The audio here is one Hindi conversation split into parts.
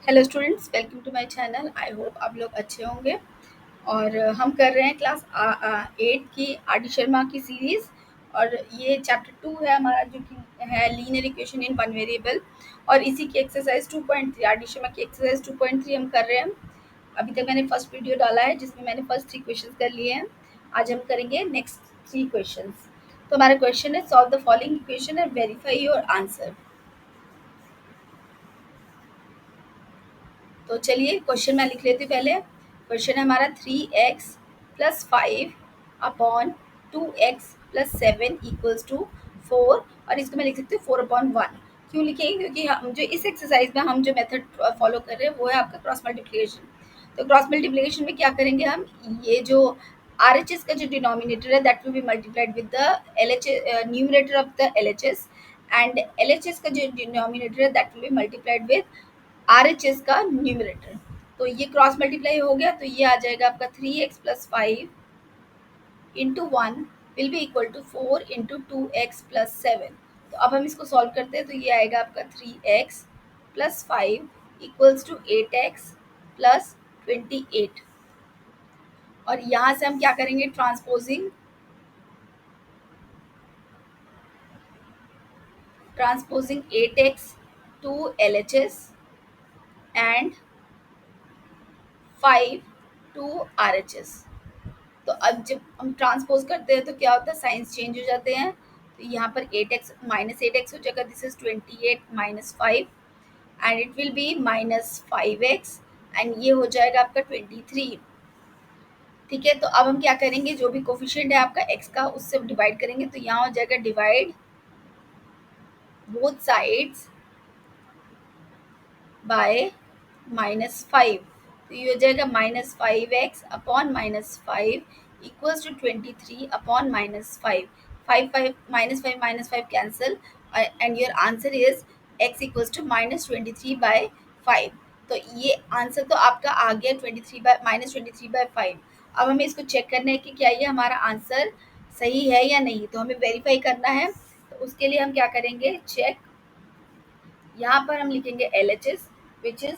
Hello students, welcome to my channel. I hope आप लोग अच्छे होंगे। और हम कर रहे हैं क्लास 8 की आर डी शर्मा की सीरीज़। और ये चैप्टर 2 है हमारा, जो कि है linear equation in one variable. और इसी की एक्सरसाइज 2.3, आर डी शर्मा की एक्सरसाइज 2.3 हम कर रहे हैं। अभी तक मैंने फर्स्ट वीडियो डाला है जिसमें मैंने फर्स्ट 3 क्वेश्चन कर लिए हैं। आज हम करेंगे नेक्स्ट 3 क्वेश्चन। तो हमारा क्वेश्चन है, solve the following equation and verify your answer. तो चलिए क्वेश्चन मैं लिख लेती हूँ पहले। क्वेश्चन है हमारा 3x+5 upon 2x+7 equals to 4। और इसको मैं लिख सकती हूँ 4/1। क्यों लिखेंगे? क्योंकि हम जो इस एक्सरसाइज में हम जो मेथड फॉलो कर रहे हैं वो है आपका क्रॉस मल्टीप्लिकेशन। तो क्रॉस मल्टीप्लिकेशन में क्या करेंगे हम, ये जो आर एच एस का जो डिनोमिनेटर है that will be multiplied with the L H numerator of the L H S, and L H S का जो डिनोमिनेटर है that will be multiplied with are H S का न्यूमरेटर। तो ये क्रॉस मल्टीप्लाई हो गया, तो ये आ जाएगा आपका 3x+5 into 1 will be equal to 4 into 2x+7। तो अब हम इसको सॉल्व करते हैं, तो ये आएगा आपका 3x+5 इक्वल्स टू 8x+28। और यहाँ से हम क्या करेंगे, transposing 8x to L H S and 5 to R H S. तो अब जब हम ट्रांसपोज करते हैं तो क्या होता है, साइंस चेंज हो जाते हैं। तो यहाँ पर 8x हो जाएगा, this is 28 - 5, and it will be -5x, and ये हो जाएगा आपका 23। ठीक है, तो अब हम क्या करेंगे, जो भी कोफिशिएंट है आपका x का उससे डिवाइड करेंगे। तो यहाँ हो जाएगा डिवाइड बोथ साइड्स बाय -5। तो ये हो जाएगा -5x upon -5 equals to 23/-5। 5 cancel, and your answer is x equals to -23/5। तो ये आंसर तो आपका आ गया 23/5। अब हमें इसको चेक करना है कि क्या ये हमारा आंसर सही है या नहीं। तो हमें वेरीफाई करना है, तो उसके लिए हम क्या करेंगे, चेक। यहाँ पर हम लिखेंगे L H S which is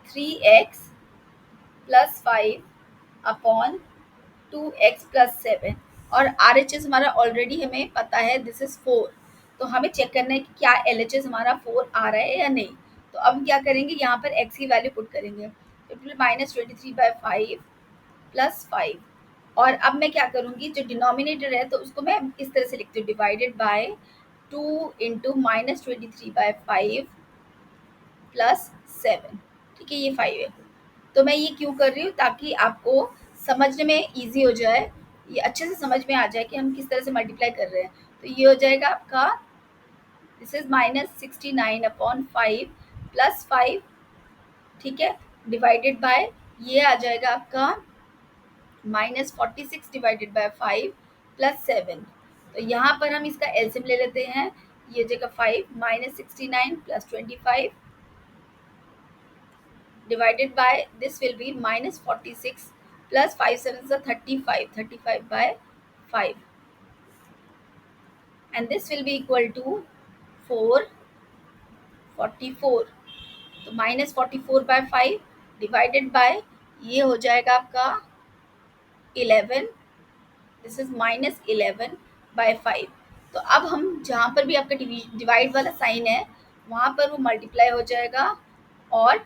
3x+5 upon 2x+7। और आर एच एस हमारा ऑलरेडी हमें पता है, दिस इज 4। तो हमें चेक करना है कि क्या एल एच एस हमारा 4 आ रहा है या नहीं। तो अब क्या करेंगे, यहाँ पर x की वैल्यू पुट करेंगे। It will -23/5 + 5। और अब मैं क्या करूँगी, जो डिनोमिनेटर है तो उसको मैं इस तरह से लिखती हूँ, डिवाइडेड बाय 2 इंटू -23/5 +7। ठीक है, ये 5 है। तो मैं ये क्यों कर रही हूँ, ताकि आपको समझने में ईजी हो जाए, ये अच्छे से समझ में आ जाए कि हम किस तरह से मल्टीप्लाई कर रहे हैं। तो ये हो जाएगा आपका, दिस इज -69/5 + 5। ठीक है, डिवाइडेड बाय, ये आ जाएगा आपका -46 डिवाइडेड बाय 5 + 7। तो यहाँ पर हम इसका एलसीएम ले लेते हैं। ये हो जाएगा 5 -69 + 25 divided by, this will be -46 plus 5 7s are 35 by 5, and this will be equal to 444। तो -44/5 डिवाइडेड बाय, ये हो जाएगा आपका 11, दिस इज -11/5। तो अब हम जहाँ पर भी आपका डिवाइड वाला साइन है वहाँ पर वो मल्टीप्लाई हो जाएगा, और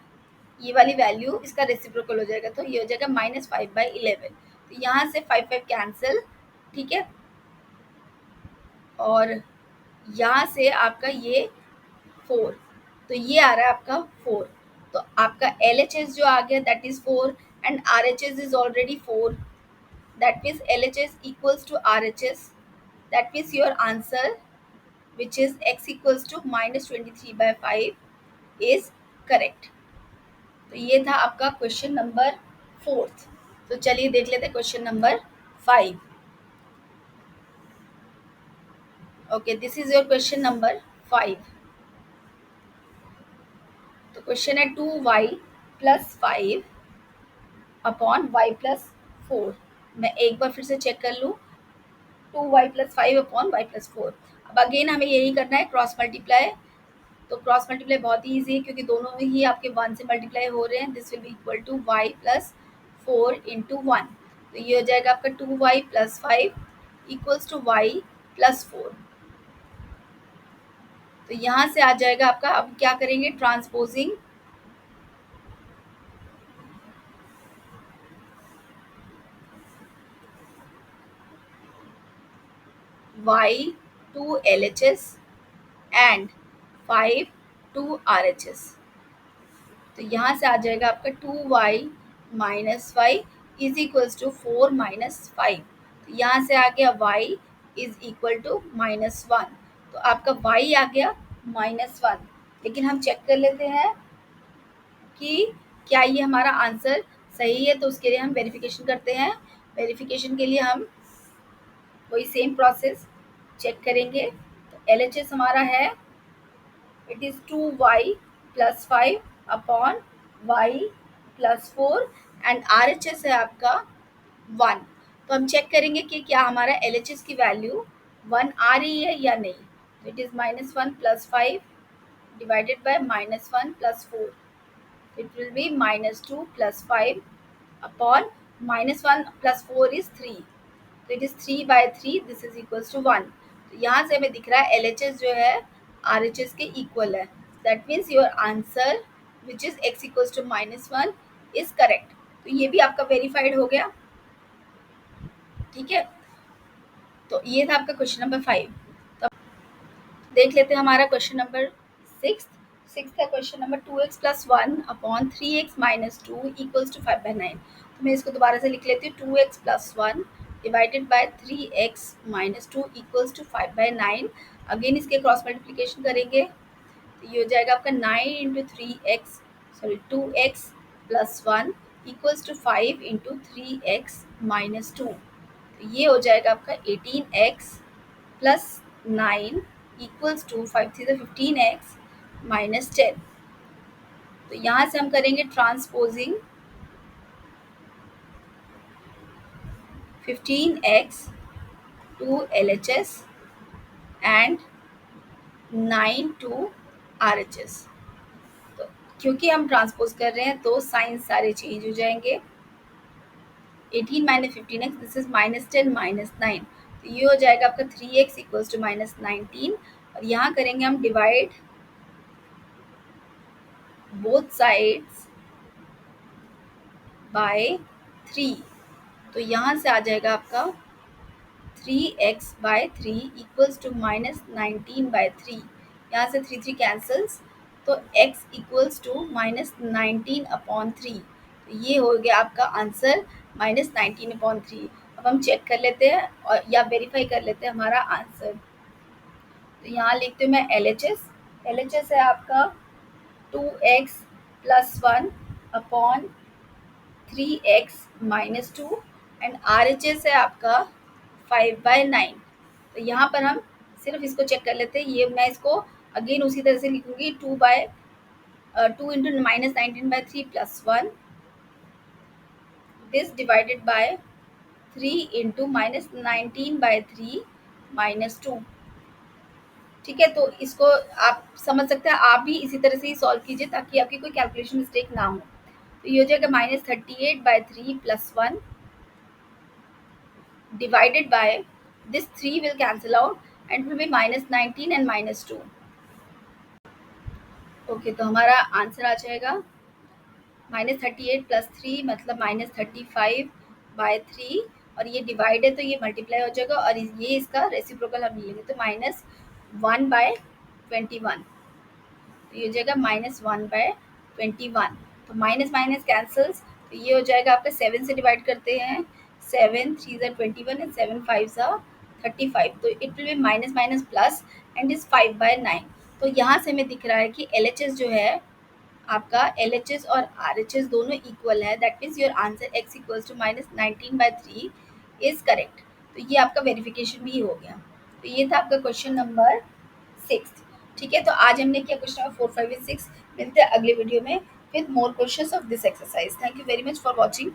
ये वाली वैल्यू इसका रेसिप्रोकल हो जाएगा। तो ये हो जाएगा -5/11। तो यहाँ से 5 कैंसिल। ठीक है, और यहाँ से आपका ये 4, तो ये आ रहा है आपका 4। तो आपका एल एच एस जो आ गया that is 4, and R H S is already 4। That means L H S equals to R H S. That means your answer which is x equals to -23/5 is correct. तो ये था आपका क्वेश्चन नंबर 4। तो चलिए देख लेते हैं question number 5। Okay, this is your question number 5। तो क्वेश्चन है 2y+5 अपॉन y+4। मैं एक बार फिर से चेक कर लूँ, 2y+5 अपॉन y+4। अब अगेन हमें यही करना है, क्रॉस मल्टीप्लाई। तो क्रॉस मल्टीप्लाई बहुत ही ईजी है क्योंकि दोनों ही आपके 1 से मल्टीप्लाई हो रहे हैं। This will be equal to Y plus 4 into 1। तो ये हो जाएगा आपका 2y plus 5 equals to Y plus 4। तो यहाँ से आ जाएगा आपका, अब क्या करेंगे, transposing y to LHS and 5 to RHS। तो यहाँ से आ जाएगा आपका 2y minus Y is equals to 4 minus 5। तो यहाँ से आ गया y इज इक्वल टू -1। तो आपका y आ गया -1। लेकिन हम चेक कर लेते हैं कि क्या ये हमारा आंसर सही है। तो उसके लिए हम वेरिफिकेशन करते हैं। वेरिफिकेशन के लिए हम वही सेम प्रोसेस चेक करेंगे। तो LHS हमारा है, it is 2y plus 5 upon y plus 4 and RHS है आपका 1। तो हम चेक करेंगे कि क्या हमारा LHS की वैल्यू 1 आ रही है या नहीं। तो it is -1 plus 5 divided by -1 plus 4। It will be -2 plus 5 upon -1 plus 4 is 3. So it is 3 by 3. This is equals to 1. तो यहाँ से हमें दिख रहा है LHS जो है RHS के इक्वल है। That means your answer which is x equals to -1 is correct. तो ये भी आपका वेरीफाइड हो गया। ठीक है, तो ये था आपका क्वेश्चन नंबर 5। तो देख लेते हैं हमारा क्वेश्चन नंबर 6। का question number 2x plus 1 upon 3x minus 2 equals to 5/9। तो मैं इसको दोबारा से लिख लेती हूँ। 2x plus 1 divided by 3x minus 2 equals to 5/9। Again इसके क्रॉस मल्टीप्लिकेशन करेंगे तो ये हो जाएगा आपका 9 into 3x, sorry 2x plus 1 equals to 5 into 3x minus 2। तो ये हो जाएगा आपका 18x plus 9 equals to 5 3 15x minus 10। तो यहाँ से हम करेंगे transposing 15x to LHS and 9 to RHS। तो क्योंकि हम ट्रांसपोज कर रहे हैं तो साइंस सारे चेंज हो जाएंगे। 18 minus 15x, this is -10 minus 9। तो ये हो जाएगा आपका 3x इक्वल्स टू -19। और यहाँ करेंगे हम डिवाइड बोथ साइड्स बाय 3। तो यहाँ से आ जाएगा आपका 3x बाय 3 इक्वल्स टू -19/3। यहाँ से 3 कैंसल्स, तो x इक्वल्स टू -19 अपॉन 3। तो ये हो गया आपका आंसर -19 अपॉन 3। अब हम चेक कर लेते हैं और या वेरीफाई कर लेते हैं हमारा आंसर। तो यहाँ लिखते हैं मैं LHS है आपका 2x plus 1 upon 3x minus 2 and RHS है आपका 5/9। तो यहाँ पर हम सिर्फ इसको चेक कर लेते हैं। ये मैं इसको अगेन उसी तरह से लिखूंगी 2 into -19/3 plus 1 this divided by 3 into -19/3 minus 2। ठीक है, तो इसको आप समझ सकते हैं। आप भी इसी तरह से ही सॉल्व कीजिए ताकि आपकी कोई कैलकुलेशन मिस्टेक ना हो। तो ये हो जाएगा -38/3 plus 1 divided by this 3 will cancel out and will be -19 and -2। Okay, तो हमारा आंसर आ जाएगा -38 प्लस 3 मतलब -35/3। और ये डिवाइड है तो ये मल्टीप्लाई हो जाएगा और ये इसका रेसिप्रोकल हम लेंगे तो -1/21। तो ये हो जाएगा -1/21। तो माइनस माइनस कैंसल्स, तो ये हो जाएगा आपका 7 से डिवाइड करते हैं। 7 3 21 एंड 7 5 35। तो it will be minus minus plus and is 5/9। तो यहाँ से हमें दिख रहा है कि LHS जो है आपका LHS और RHS दोनों इक्वल है। That means your answer x equals to -19/3 is correct. तो ये आपका वेरिफिकेशन भी हो गया। तो ये था आपका क्वेश्चन नंबर 6। ठीक है, तो आज हमने किया क्वेश्चन नंबर 4 5 एंड 6। मिलते हैं अगले वीडियो में with more questions of this exercise. Thank you very much for watching.